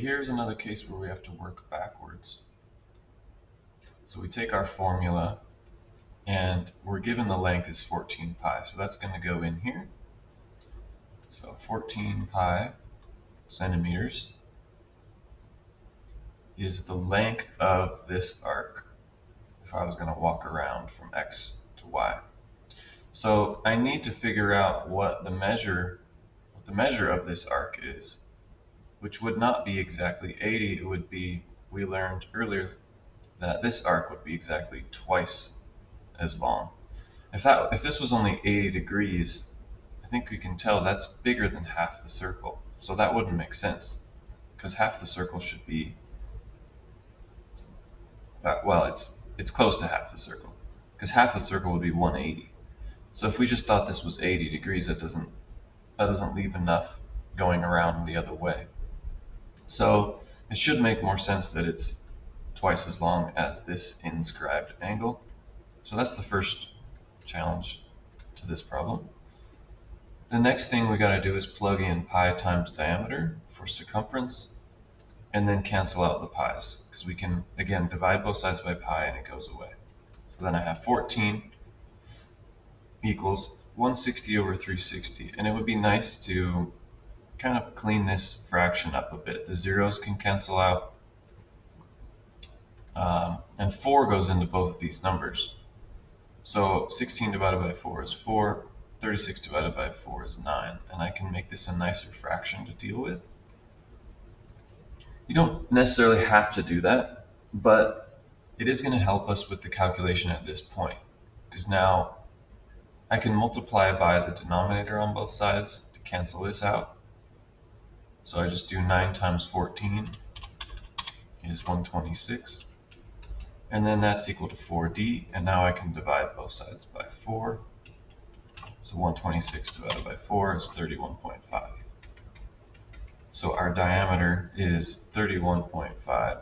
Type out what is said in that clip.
here's another case where we have to work backwards. So we take our formula and we're given the length is 14 pi. So that's going to go in here. So 14 pi centimeters is the length of this arc if I was going to walk around from x to y. So I need to figure out what the measure of this arc is, which would not be exactly 80. It would be, we learned earlier that this arc would be exactly twice as long. If this was only 80 degrees, I think we can tell that's bigger than half the circle. So that wouldn't make sense, because half the circle should be, well, it's close to half the circle, because half the circle would be 180. So if we just thought this was 80 degrees, that doesn't leave enough going around the other way. So it should make more sense that it's twice as long as this inscribed angle. So that's the first challenge to this problem. The next thing we got to do is plug in pi times diameter for circumference, and then cancel out the pi's, because we can, again, divide both sides by pi and it goes away. So then I have 14 equals 160 over 360, and it would be nice to kind of clean this fraction up a bit. The zeros can cancel out, and 4 goes into both of these numbers. So 16 divided by 4 is 4, 36 divided by 4 is 9, and I can make this a nicer fraction to deal with. You don't necessarily have to do that, but it is going to help us with the calculation at this point, because now I can multiply by the denominator on both sides to cancel this out. So I just do 9 times 14 is 126, and then that's equal to 4d, and now I can divide both sides by 4. So 126 divided by 4 is 31.5. So our diameter is 31.5